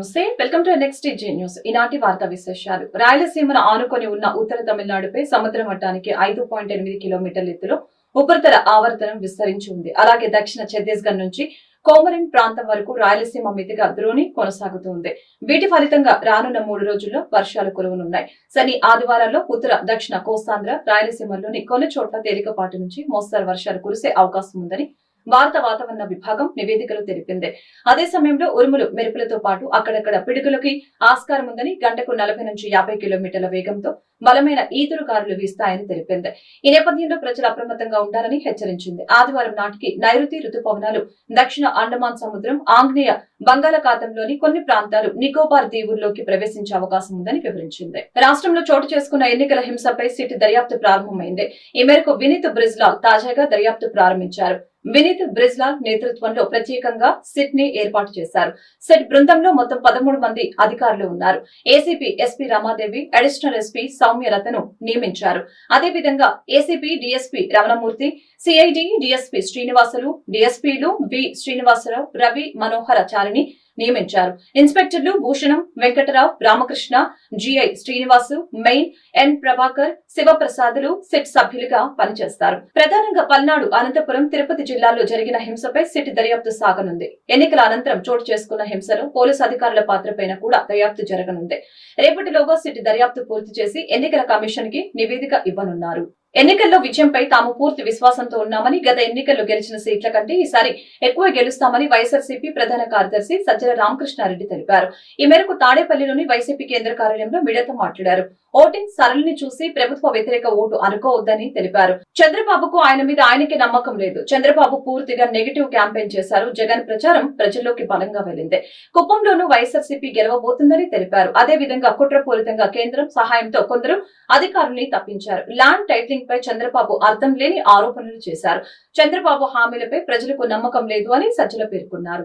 నమస్తే welcome to next Zee news. ఈనాటి వార్తా విశేషాలు. రాయలసీమను ఆనుకొని ఉన్న ఉత్తర తమిళనాడుపై సముద్ర మట్టానికి 5.8 కిలోమీటర్ల ఎత్తులో ఉపరితల ఆవర్తనం విస్తరించి ఉంది. అలాగే దక్షిణ ఛత్తీస్గఢ్ నుంచి కోమరిన్ ప్రాంతం వరకు రాయలసీమ మీదుగా ద్రోణి కొనసాగుతుంది. వీటి ఫలితంగా రానున్న 3 రోజుల్లో వర్షాలు కురవనున్నాయి. శని ఆదివారాల్లో ఉత్తర దక్షిణ కోస్తాంధ్ర రాయలసీమలోని కొన్ని చోట్ల తేలికపాటి నుంచి మోస్తరు వర్షాలు కురిసే అవకాశం ఉందని భారత వాతావరణ విభాగం నివేదికలు తెలిపింది. అదే సమయంలో ఉరుములు మెరుపులతో పాటు అక్కడక్కడ పిడుగులకి ఆస్కారం ఉందని, గంటకు 40 నుంచి 50 కిలోమీటర్ల వేగంతో బలమైన ఈదురుగాలులు వీస్తాయని తెలిపింది. ఈ నేపథ్యంలో ప్రజలు అప్రమత్తంగా ఉండాలని హెచ్చరించింది. ఆదివారం నాటికి నైరుతి రుతుపవనాలు దక్షిణ అండమాన్ సముద్రం, ఆగ్నేయ బంగాళాఖాతంలోని కొన్ని ప్రాంతాలు, నికోబార్ దీవుల్లోకి ప్రవేశించే అవకాశం ఉందని వివరించింది. రాష్ట్రంలో చోటు చేసుకున్న ఎన్నికల హింసపై సిట్ దర్యాప్తు ప్రారంభమైంది. ఈ మేరకు వినీత్ బ్రిజ్లాల్ తాజాగా దర్యాప్తు ప్రారంభించారు. వినీత్ బ్రిజ్లాల్ నేతృత్వంలో ప్రత్యేకంగా సిట్ ని ఏర్పాటు చేశారు. సిట్ బృందంలో మొత్తం 13 మంది అధికారులు ఉన్నారు. ACP SP Ramadevi, additional SP సౌమ్యలతను నియమించారు. అదేవిధంగా ACP DSP Ramanamurthy, CID DSP Srinivasulu, డిఎస్పీలు వి శ్రీనివాసరావు, రవి మనోహర చారిని నియమించారు. ఇన్స్పెక్టర్లు భూషణం, వెంకటరావు, రామకృష్ణ, జిఐ శ్రీనివాసు, మెయిన్ ఎన్ ప్రభాకర్, శివప్రసాదులు సిట్ సభ్యులుగా పనిచేస్తారు. ప్రధానంగా పల్నాడు, అనంతపురం, తిరుపతి జిల్లాల్లో జరిగిన హింసపై సిట్ దర్యాప్తు సాగనుంది. ఎన్నికల అనంతరం చోటు చేసుకున్న హింసలో పోలీసు అధికారుల పాత్రపైన కూడా దర్యాప్తు జరగనుంది. రేపటిలోగా సిట్ దర్యాప్తు పూర్తి చేసి ఎన్నికల కమిషన్ కి నివేదిక ఇవ్వనున్నారు. ఎన్నికల్లో విజయంపై తాము పూర్తి విశ్వాసంతో ఉన్నామని, గత ఎన్నికల్లో గెలిచిన సీట్ల కంటే ఈసారి ఎక్కువ గెలుస్తామని వైఎస్ఆర్సీపీ ప్రధాన కార్యదర్శి సజ్జల రామకృష్ణారెడ్డి తెలిపారు. ఈ మేరకు తాడేపల్లిలోని వైసీపీ కేంద్ర కార్యాలయంలో మీడియాతో మాట్లాడారు. ఓటింగ్ సరళిని చూసి ప్రభుత్వ వ్యతిరేక ఓటు అనుకోవద్దని తెలిపారు. చంద్రబాబుకు ఆయన మీద ఆయనకే నమ్మకం లేదు. చంద్రబాబు పూర్తిగా నెగిటివ్ క్యాంపెయిన్ చేశారు. జగన్ ప్రచారం ప్రజల్లోకి బలంగా వెళ్లింది. కుప్పంలోనూ వైఎస్ఆర్సీపీ గెలవబోతుందని తెలిపారు. అదే విధంగా కుట్రపూరితంగా కేంద్రం సహాయంతో కొందరు అధికారుల్ని తప్పించారు. ల్యాండ్ టైటిలింగ్ పై చంద్రబాబు అర్థం లేని ఆరోపణలు చేశారు. చంద్రబాబు హామీలపై ప్రజలకు నమ్మకం లేదు అని సజ్జల పేర్కొన్నారు.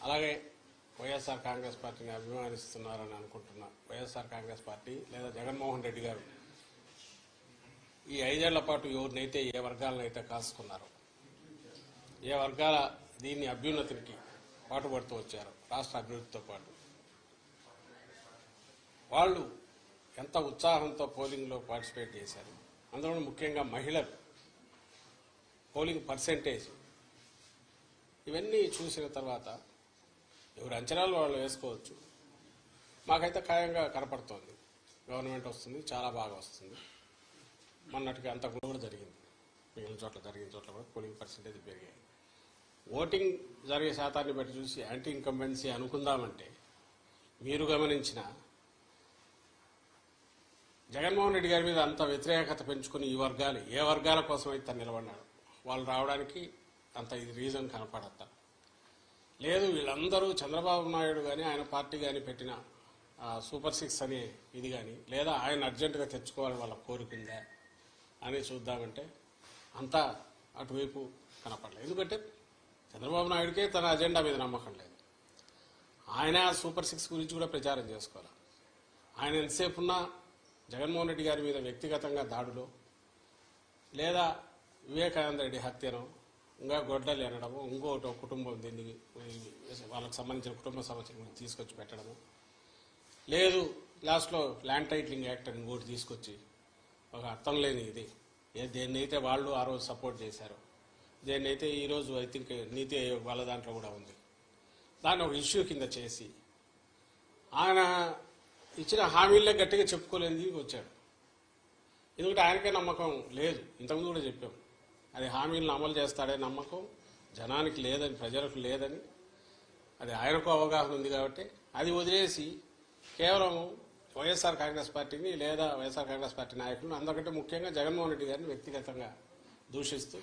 అలాగే వైఎస్ఆర్ కాంగ్రెస్ పార్టీని అభిమానిస్తున్నారని అనుకుంటున్నా వైఎస్ఆర్ కాంగ్రెస్ పార్టీ లేదా జగన్మోహన్ రెడ్డి గారు ఈ 5 ఏళ్ల పాటు ఎవరినైతే ఏ వర్గాలనైతే కాసుకున్నారో, ఏ వర్గాల దీన్ని అభ్యున్నతికి పాటుపడుతూ వచ్చారో, రాష్ట్ర అభివృద్ధితో పాటు వాళ్ళు ఎంత ఉత్సాహంతో పోలింగ్లో పార్టిసిపేట్ చేశారు. అందులో ముఖ్యంగా మహిళలు పోలింగ్ పర్సెంటేజ్ ఇవన్నీ చూసిన తర్వాత ఎవరి అంచనాలు వాళ్ళు వేసుకోవచ్చు. మాకైతే ఖాయంగా కనపడుతోంది. గవర్నమెంట్ వస్తుంది, చాలా బాగా వస్తుంది. మొన్నటికి అంతకు కూడా జరిగింది. మిగిలిన చోట్ల జరిగిన చోట్ల కూడా పోలింగ్ పర్సెంటేజ్ పెరిగాయి. ఓటింగ్ జరిగే శాతాన్ని బట్టి చూసి యాంటీ ఇన్కంబెన్సీ అనుకుందామంటే మీరు గమనించిన జగన్మోహన్ రెడ్డి గారి మీద అంత వ్యతిరేకత పెంచుకుని ఈ వర్గాలు ఏ వర్గాల కోసం అయితే నిలబడినాడు వాళ్ళు రావడానికి అంత ఇది రీజన్ కనపడతా లేదు. వీళ్ళందరూ చంద్రబాబు నాయుడు కానీ ఆయన పార్టీ కానీ పెట్టిన సూపర్ 6 అనే ఇది కానీ లేదా ఆయన అర్జెంటుగా తెచ్చుకోవాలని వాళ్ళ కోరుకుందా అని చూద్దామంటే అంతా అటువైపు కనపడలేదు. ఎందుకంటే చంద్రబాబు నాయుడికే తన అజెండా మీద నమ్మకం లేదు. ఆయన సూపర్ 6 గురించి కూడా ప్రచారం చేసుకోవాలి. ఆయన ఎంతసేపు ఉన్నా జగన్మోహన్ రెడ్డి గారి మీద వ్యక్తిగతంగా దాడులు లేదా వివేకానంద రెడ్డి హత్యను, ఇంకా గొడ్డలు అనడము, ఇంకోటి కుటుంబం దీన్ని వాళ్ళకి సంబంధించిన కుటుంబ సమస్యలు తీసుకొచ్చి పెట్టడము, లేదు లాస్ట్లో ల్యాండ్ టైటిలింగ్ యాక్ట్ అని ఇంకోటి తీసుకొచ్చి ఒక అర్థం లేని ఇది దేన్నైతే వాళ్ళు ఆ రోజు సపోర్ట్ చేశారో, దేన్నైతే ఈరోజు ఐ థింక్ నీతి ఆయోగ్ వాళ్ళ దాంట్లో కూడా ఉంది, దాన్ని ఒక ఇష్యూ కింద చేసి ఆయన ఇచ్చిన హామీలే గట్టిగా చెప్పుకోలేని వచ్చాడు. ఎందుకంటే ఆయనకే నమ్మకం లేదు. ఇంతకుముందు కూడా చెప్పాం, అది హామీలను అమలు చేస్తాడే నమ్మకం జనానికి లేదని, ప్రజలకు లేదని. అది ఆయనకు అవగాహన ఉంది కాబట్టి అది వదిలేసి కేవలం వైఎస్ఆర్ కాంగ్రెస్ పార్టీని లేదా వైఎస్ఆర్ కాంగ్రెస్ పార్టీ నాయకులను, అందరికంటే ముఖ్యంగా జగన్మోహన్ రెడ్డి గారిని వ్యక్తిగతంగా దూషిస్తూ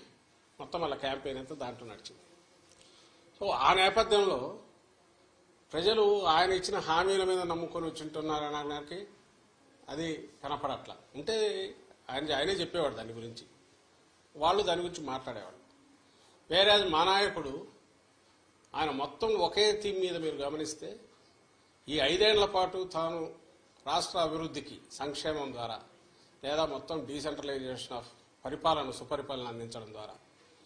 మొత్తం వాళ్ళ క్యాంపెయిన్ అంతా దాంట్లో నడిచింది. సో ఆ నేపథ్యంలో ప్రజలు ఆయన ఇచ్చిన హామీల మీద నమ్ముకొని వచ్చింటున్నారనడానికి అది కనపడట్లా. ఉంటే ఆయనే చెప్పేవాడు దాని గురించి, వాళ్ళు దాని గురించి మాట్లాడేవాళ్ళు. వేరే మా నాయకుడు ఆయన మొత్తం ఒకే థీమ్ మీద మీరు గమనిస్తే ఈ 5 ఏళ్ల పాటు తాను రాష్ట్ర అభివృద్ధికి సంక్షేమం ద్వారా లేదా మొత్తం డీసెంట్రలైజేషన్ ఆఫ్ పరిపాలన, సుపరిపాలన అందించడం ద్వారా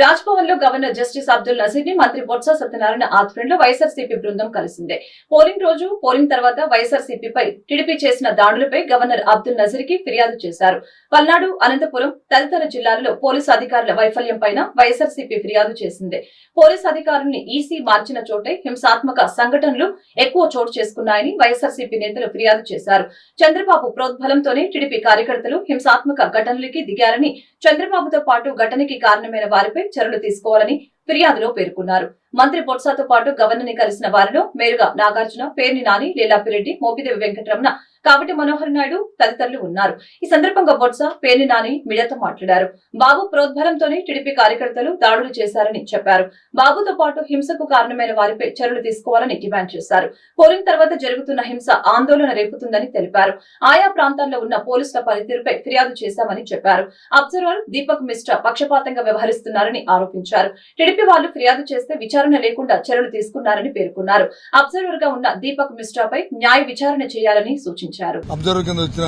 రాజ్భవన్ లో గవర్నర్ జస్టిస్ అబ్దుల్ నజీర్ ని మంత్రి బొత్స సత్యనారాయణ ఆధ్వర్యంలో వైఎస్ఆర్సీపీ బృందం కలిసింది. పోలింగ్ రోజు, పోలింగ్ తర్వాత వైఎస్ఆర్సీపీపై టీడీపీ చేసిన దాడులపై గవర్నర్ అబ్దుల్ నజీర్ కి ఫిర్యాదు చేశారు. పల్నాడు, అనంతపురం తదితర జిల్లాలలో పోలీసు అధికారుల వైఫల్యం పైన వైఎస్ఆర్సీపీ ఫిర్యాదు చేసింది. పోలీసు అధికారుల్ని ఈసీ మార్చిన చోటే హింసాత్మక సంఘటనలు ఎక్కువ చోటు చేసుకున్నాయని వైఎస్ఆర్సీపీ నేతలు ఫిర్యాదు చేశారు. చంద్రబాబు ప్రోద్బలంతోనే టీడీపీ కార్యకర్తలు హింసాత్మక ఘటనలకి దిగారని, చంద్రబాబుతో పాటు ఘటనకి కారణమైన వారిపై చర్యలు తీసుకోవాలని ఫిర్యాదులో పేర్కొన్నారు. మంత్రి బొత్సతో పాటు గవర్నర్ ని కలిసిన వారిలో మేరుగా నాగార్జున, పేర్ని నాని, లీలాపిరెడ్డి, మోపిదేవి వెంకటరమణ, కావటి మనోహర్ నాయుడు తదితరులు ఉన్నారు. ఈ సందర్భంగా బొత్స, పేర్ని నాని మీడియాతో మాట్లాడారు. బాబు ప్రోద్బలంతోనే టీడీపీ కార్యకర్తలు దాడులు చేశారని చెప్పారు. బాబుతో పాటు హింసకు కారణమైన వారిపై చర్యలు తీసుకోవాలని డిమాండ్ చేశారు. పోలింగ్ తర్వాత జరుగుతున్న హింస ఆందోళన రేపుతుందని తెలిపారు. ఆయా ప్రాంతాల్లో ఉన్న పోలీసుల పనితీరుపై ఫిర్యాదు చేశామని చెప్పారు. అబ్జర్వర్ దీపక్ మిశ్రా పక్షపాతంగా వ్యవహరిస్తున్నారని ఆరోపించారు. టీడీపీ వాళ్ళు ఫిర్యాదు చేస్తే విచారణ లేకుండా చర్యలు తీసుకున్నారని పేర్కొన్నారు. అబ్జర్వర్ గా ఉన్న దీపక్ మిశ్రాపై న్యాయ విచారణ చేయాలని సూచించారు. అబ్జర్వర్ కింద వచ్చిన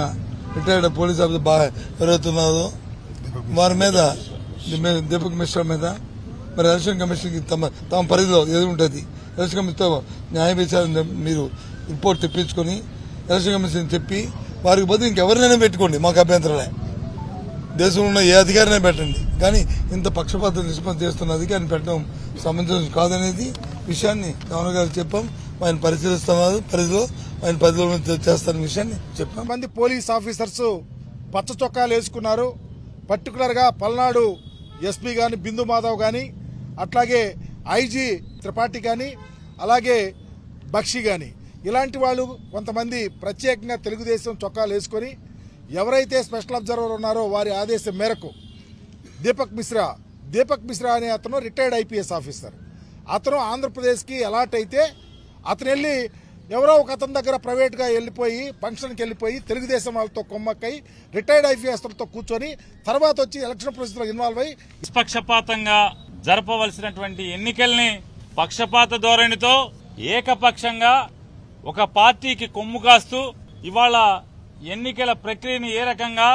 రిటైర్డ్ పోలీస్ ఆఫీసర్ బాగా ఎవరైతున్నారు వారి మీద దీపక్ మిశ్రా మీద మరి ఎలక్షన్ కమిషన్ కి తమ పరిధిలో ఏది ఉంటుంది ఎలక్షన్ కమిషన్తో న్యాయ విచారణ మీరు రిపోర్ట్ తెప్పించుకొని ఎలక్షన్ కమిషన్ చెప్పి వారికి బదులు ఇంకెవరినైనా పెట్టుకోండి, మాకు అభ్యంతరాలే. దేశంలో ఉన్న ఏ అధికారినే పెట్టండి, కానీ ఇంత పక్షపాత నిష్పత్తి చేస్తున్న అధికారిని పెట్టడం సమంజసం కాదనేది విషయాన్ని గవర్నర్ గారు చెప్పాం. ఆయన పరిశీలిస్తున్నారు, ఆయన పరిధిలో చేస్తున్న విషయాన్ని చెప్పాం. మంది పోలీస్ ఆఫీసర్స్ పచ్చ చొక్కాలు వేసుకున్నారు. పర్టికులర్ గా పల్నాడు ఎస్పీ గాని, బిందు మాధవ్ గాని, అట్లాగే ఐజీ త్రిపాఠి గాని, అలాగే బక్షి గాని, ఇలాంటి వాళ్ళు కొంతమంది ప్రత్యేకంగా తెలుగుదేశం చొక్కాలు వేసుకొని ఎవరైతే స్పెషల్ అబ్జర్వర్ ఉన్నారో వారి ఆదేశం మేరకు దీపక్ మిశ్రా అనే అతను రిటైర్డ్ ఐపీఎస్ ఆఫీసర్. అతను ఆంధ్రప్రదేశ్కి అలాట్ అయితే అతను వెళ్ళి ఎవరో ఒక అతని దగ్గర ప్రైవేట్గా వెళ్ళిపోయి ఫంక్షన్కి వెళ్ళిపోయి తెలుగుదేశం వాళ్ళతో కొమ్మక్కై రిటైర్డ్ ఐపీఎస్లతో కూర్చొని తర్వాత వచ్చి ఎలక్షన్ ప్రాసెస్లో ఇన్వాల్వ్ అయ్యి నిష్పక్షపాతంగా జరపవలసినటువంటి ఎన్నికల్ని పక్షపాత ధోరణితో ఏకపక్షంగా ఒక పార్టీకి కొమ్ము కాస్తూ ఇవాళ ఎన్నికల ప్రక్రియని ఏ రకంగా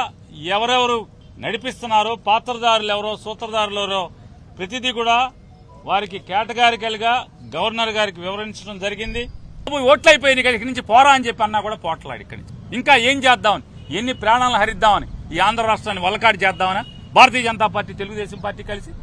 ఎవరెవరు నడిపిస్తున్నారో, పాత్రదారులు ఎవరో, సూత్రధారులు ఎవరో ప్రతిదీ కూడా వారికి కేటగారికల్ గా గవర్నర్ గారికి వివరించడం జరిగింది. ఓట్లు అయిపోయింది, ఇక్కడి నుంచి పోరా అని చెప్పి అన్నా కూడా పోట్లాడు. ఇక్కడి నుంచి ఇంకా ఏం చేద్దామని, ఎన్ని ప్రాణాలను హరిద్దామని, ఈ ఆంధ్ర రాష్ట్రాన్ని వల్లకాడి చేద్దామని భారతీయ జనతా పార్టీ, తెలుగుదేశం పార్టీ కలిసి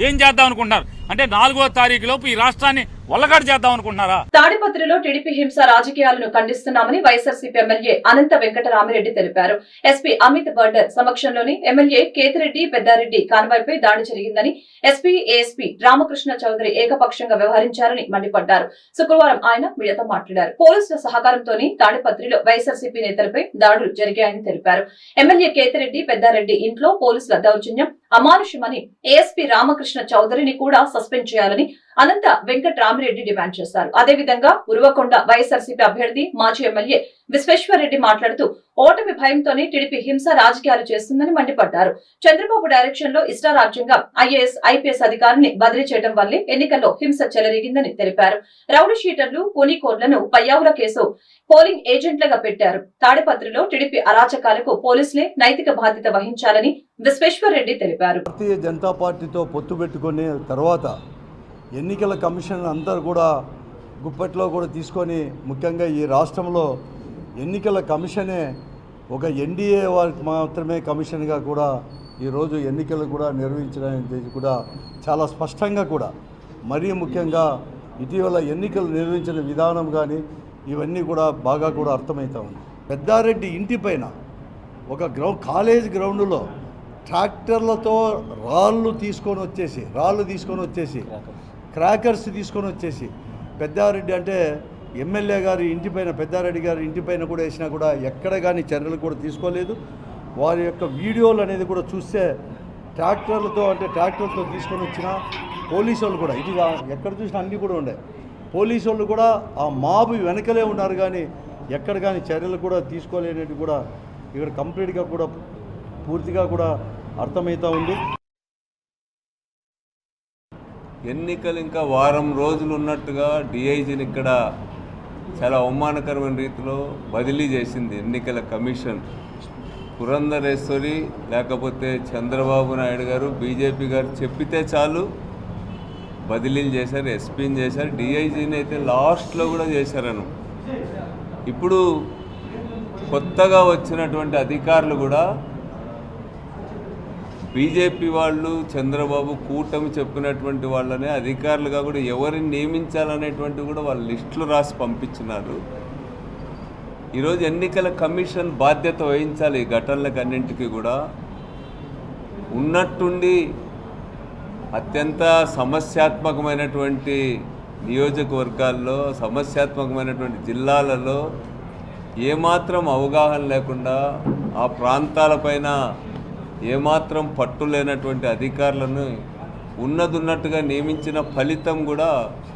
ఏం చేద్దాం అనుకుంటున్నారు? అంటే 4వ తారీఖు లోపు ఈ రాష్ట్రాన్ని వల్లగాడు చేద్దాం అనుకుంటున్నారా? తాడిపత్రిలో టీడీపీ హింస రాజకీయాలను ఖండిస్తున్నామని వైఎస్ఆర్సీపీ ఎమ్మెల్యే అనంత వెంకటరామిరెడ్డి తెలిపారు. ఎస్పీ అమిత్ బర్డర్ సమక్షంలోని ఎమ్మెల్యే కేతిరెడ్డి పెద్దారెడ్డి కాన్వాయ్పై దాడి జరిగిందని, ఎస్పీ ఏఎస్పీ రామకృష్ణ చౌదరి ఏకపక్షంగా వ్యవహరించారని మండిపడ్డారు. శుక్రవారం ఆయన మీడియాతో మాట్లాడారు. పోలీసుల సహకారంతోనే తాడిపత్రిలో వైఎస్ఆర్సీపీ నేతలపై దాడులు జరిగాయని తెలిపారు. ఎమ్మెల్యే కేతిరెడ్డి పెద్దారెడ్డి ఇంట్లో పోలీసుల దౌర్జన్యం అమానుషమని, ఏఎస్పీ రామకృష్ణ చౌదరిని కూడా సస్పెండ్ చేయాలని అనంత వెంకటరామిరెడ్డి డిమాండ్ చేశారు. అదేవిధంగా ఉరువకొండ వైఎస్ఆర్సీపీ అభ్యర్థి మాజీ ఎమ్మెల్యే విశ్వేశ్వరరెడ్డి మాట్లాడుతూ ఓటమి భయంతోనే టీడీపీ హింస రాజకీయాలు చేస్తుందని మండిపడ్డారు. చంద్రబాబు డైరెక్షన్ లో ఇష్టారాజ్యంగా ఐఏఎస్, ఐపీఎస్ అధికారిని బదిలీ చేయడం వల్లే ఎన్నికల్లో హింస చెలరేగిందని తెలిపారు. రౌడీ షీటర్లు, కూనీకోర్లను పయ్యావుల కేసు పోలింగ్ ఏజెంట్లుగా పెట్టారు. తాడిపత్రిలో టీడీపీ అరాచకాలకు పోలీసులే నైతిక బాధ్యత వహించాలని విశ్వేశ్వరరెడ్డి తెలిపారు. భారతీయ జనతా పార్టీతో పొత్తు పెట్టుకునే తర్వాత ఎన్నికల కమిషన్ అందరూ కూడా గుప్పట్లో కూడా తీసుకొని, ముఖ్యంగా ఈ రాష్ట్రంలో ఎన్నికల కమిషనే ఒక ఎన్డీఏ వారికి మాత్రమే కమిషన్గా కూడా ఈరోజు ఎన్నికలు కూడా నిర్వహించడానికి కూడా చాలా స్పష్టంగా కూడా, మరీ ముఖ్యంగా ఇటీవల ఎన్నికలు నిర్వహించిన విధానం కానీ ఇవన్నీ కూడా బాగా కూడా అర్థమవుతా ఉంది. పెద్దారెడ్డి ఇంటి పైన ఒక కాలేజ్ గ్రౌండ్లో ట్రాక్టర్లతో రాళ్ళు తీసుకొని వచ్చేసి క్రాకర్స్ తీసుకొని వచ్చేసి పెద్దారెడ్డి అంటే ఎమ్మెల్యే గారి ఇంటిపైన, పెద్దారెడ్డి గారి ఇంటిపైన కూడా వేసినా కూడా ఎక్కడ కానీ చర్యలు కూడా తీసుకోలేదు. వారి యొక్క వీడియోలు అనేది కూడా చూస్తే ట్రాక్టర్లతో తీసుకొని వచ్చిన పోలీసు వాళ్ళు కూడా, ఇది ఎక్కడ చూసినా అన్నీ కూడా ఉన్నాయి. పోలీసు వాళ్ళు కూడా ఆ మాబు వెనకలే ఉన్నారు, కానీ ఎక్కడ కానీ చర్యలు కూడా తీసుకోలేనివి కూడా ఇక్కడ కంప్లీట్గా కూడా పూర్తిగా కూడా అర్థమవుతూ ఉంది. ఎన్నికలు ఇంకా వారం రోజులు ఉన్నట్టుగా డిఐజీని ఇక్కడ చాలా అవమానకరమైన రీతిలో బదిలీ చేసింది ఎన్నికల కమిషన్. పురంధరేశ్వరి లేకపోతే చంద్రబాబు నాయుడు గారు బీజేపీ గారు చెప్పితే చాలు బదిలీలు చేశారు, ఎస్పీని చేశారు, డిఐజీని అయితే లాస్ట్లో కూడా చేశారను. ఇప్పుడు కొత్తగా వచ్చినటువంటి అధికారులు కూడా బీజేపీ వాళ్ళు చంద్రబాబు కూటమి చెప్పినటువంటి వాళ్ళనే అధికారులుగా కూడా ఎవరిని నియమించాలనేటువంటి కూడా వాళ్ళ లిస్టులు రాసి పంపించినారు. ఈరోజు ఎన్నికల కమిషన్ బాధ్యత వహించాలి ఈ ఘటనలకు అన్నింటికీ కూడా. ఉన్నట్టుండి అత్యంత సమస్యాత్మకమైనటువంటి నియోజకవర్గాల్లో, సమస్యాత్మకమైనటువంటి జిల్లాలలో ఏమాత్రం అవగాహన లేకుండా ఆ ప్రాంతాలపైన ఏమాత్రం పట్టు లేనటువంటి అధికారులను ఉన్నట్టుగా నియమించిన ఫలితం కూడా.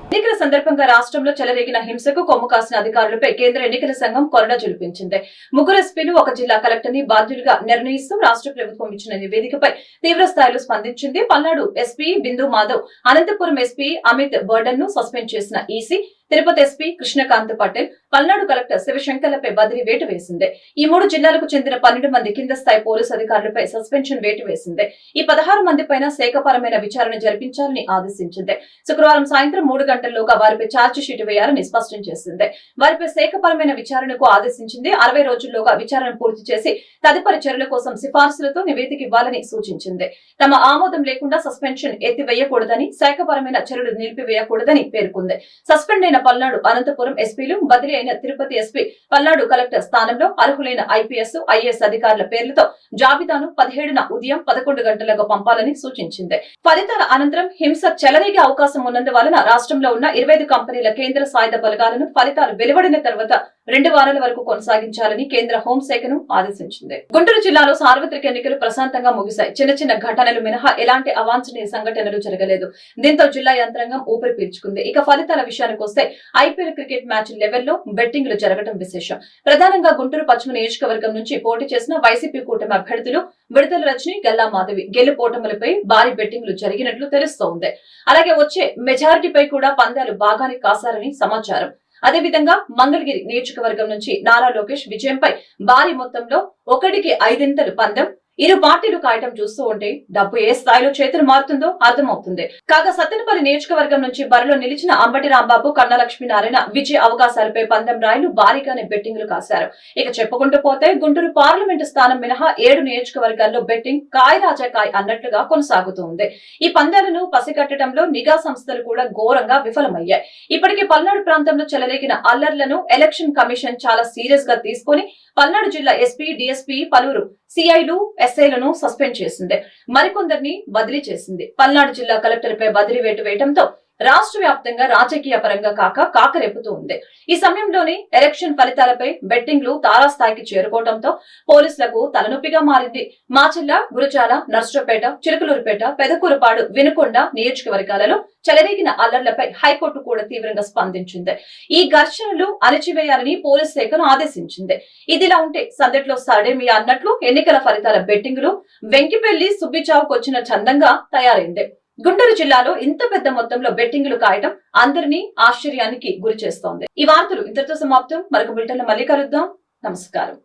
ఎన్నికల సందర్భంగా రాష్ట్రంలో చెలరేగిన హింసకు కొమ్ము కాసిన అధికారులపై కేంద్ర ఎన్నికల సంఘం కొరడా జులిపించింది. ముగ్గురు ఎస్పీలు ఒక జిల్లా కలెక్టర్ ని బాధ్యులుగా నిర్ణయిస్తూ రాష్ట్ర ప్రభుత్వం ఇచ్చిన నివేదికపై తీవ్ర స్థాయిలో స్పందించింది. పల్నాడు ఎస్పీ బిందు మాధవ్, అనంతపురం ఎస్పీ అమిత్ బర్డన్ ను సస్పెండ్ చేసిన EC, Tirupati SP Krishnakanth Patel, Palnadu collector శివశంకర్లపై బదిలీ వేటు వేసింది. ఈ 3 జిల్లాలకు చెందిన 12 మంది కింద స్థాయి పోలీసు అధికారులపై సస్పెన్షన్ వేటు వేసింది. ఈ 16 మంది పైన శాఖపరమైన విచారణ జరిపించాలని ఆదేశించింది. శుక్రవారం సాయంత్రం 3 గంటల్లోగా వారిపై ఛార్జ్ షీట్ వేయాలని స్పష్టం చేసింది. వారిపై శాఖపరమైన విచారణకు ఆదేశించింది. 60 రోజుల్లోగా విచారణ పూర్తి చేసి తదుపరి చర్యల కోసం సిఫార్సులతో నివేదిక ఇవ్వాలని సూచించింది. తమ ఆమోదం లేకుండా సస్పెన్షన్ ఎత్తివేయకూడదని, శాఖపరమైన చర్యలు నిలిపివేయకూడదని పేర్కొంది. సస్పెండ్ అయిన పల్నాడు, అనంతపురం ఎస్పీలు, బదిలీ అయిన తిరుపతి ఎస్పీ, పల్నాడు కలెక్టర్ స్థానంలో అర్హులైన ఐపీఎస్, ఐఏఎస్ అధికారుల పేర్లతో జాబితాను 17న ఉదయం 11 గంటలకు పంపాలని సూచించింది. ఫలితాల అనంతరం హింస చెలరేగే అవకాశం ఉన్నందువలన రాష్ట్రంలో ఉన్న 25 కంపెనీల కేంద్ర సాయుధ బలగాలను ఫలితాలు వెలువడిన తర్వాత 2 వారాల వరకు కొనసాగించాలని కేంద్ర హోంశాఖను ఆదేశించింది. గుంటూరు జిల్లాలో సార్వత్రిక ఎన్నికలు ప్రశాంతంగా ముగిశాయి. చిన్న ఘటనలు మినహా ఎలాంటి అవాంఛనీయ సంఘటనలు జరగలేదు. దీంతో జిల్లా యంత్రాంగం ఊపిరి పీల్చుకుంది. ఇక ఫలితాల విషయానికి వస్తే ఐపీఎల్ క్రికెట్ మ్యాచ్ లెవెల్లో బెట్టింగ్లు జరగడం విశేషం. ప్రధానంగా గుంటూరు పశ్చిమ నియోజకవర్గం నుంచి పోటీ చేసిన వైసీపీ కూటమి అభ్యర్థులు విడతల రజని, గల్లా మాధవి గెలుపోటములపై భారీ బెట్టింగ్లు జరిగినట్లు తెలుస్తోంది. అలాగే వచ్చే మెజారిటీపై కూడా పందాలు బాగానే కాసారని సమాచారం. అదేవిధంగా మంగళగిరి నియోజకవర్గం నుంచి నారా లోకేష్ విజయంపై భారీ మొత్తంలో 1కి 5 పందెం. ఇరు పార్టీలు కాయటం చూస్తూ ఉంటే డబ్బు ఏ స్థాయిలో చేతులు మారుతుందో అర్థమవుతుంది. కాగా సత్తెనపల్లి నియోజకవర్గం నుంచి బరిలో నిలిచిన అంబటి రాంబాబు, కన్నా లక్ష్మీనారాయణ విజయ అవకాశాలపై పందెం రాయులు భారీగానే బెట్టింగ్లు కాశారు. ఇక చెప్పుకుంటూ పోతే గుంటూరు పార్లమెంటు స్థానం మినహా 7 నియోజకవర్గాల్లో బెట్టింగ్ కాయ్ రాజా కాయ్ అన్నట్లుగా కొనసాగుతుంది. ఈ పందాలను పసిగట్టడంలో నిఘా సంస్థలు కూడా ఘోరంగా విఫలమయ్యాయి. ఇప్పటికే పల్నాడు ప్రాంతంలో చెలరేగిన అల్లర్లను ఎలక్షన్ కమిషన్ చాలా సీరియస్ గా తీసుకుని పల్నాడు జిల్లా ఎస్పీ, డీఎస్పీ, పలువురు సిఐలు, ఎస్ఐలను సస్పెండ్ చేసింది. మరికొందరిని బదిలీ చేసింది. పల్నాడు జిల్లా కలెక్టర్ పై బదిలీ వేటు వేయడంతో రాష్ట్ర వ్యాప్తంగా రాజకీయ పరంగా కాకరేపుతూ ఉంది. ఈ సమయంలోనే ఎలక్షన్ ఫలితాలపై బెట్టింగ్లు తారాస్థాయికి చేరుకోవడంతో పోలీసులకు తలనొప్పిగా మారింది. మాచర్ల, గురజాల, నర్సరావుపేట, చిలుకలూరుపేట, పెదకూరుపాడు, వినుకొండ నియోజకవర్గాలలో చెలరేగిన అల్లర్లపై హైకోర్టు కూడా తీవ్రంగా స్పందించింది. ఈ ఘర్షణలు అణచివేయాలని పోలీస్ శాఖను ఆదేశించింది. ఇదిలా ఉంటే సందట్లో సడేమియా అన్నట్లు ఎన్నికల ఫలితాల బెట్టింగులు వెంకిపెళ్లి సుబ్బిచావుకు వచ్చిన చందంగా తయారైంది. గుంటూరు జిల్లాలో ఇంత పెద్ద మొత్తంలో బెట్టింగులు కాయటం అందరినీ ఆశ్చర్యానికి గురి చేస్తోంది. ఈ వార్తలు ఇంతటితో సమాప్తం. మరొక బులెటిన్లో మళ్ళీ కలుద్దాం. నమస్కారం.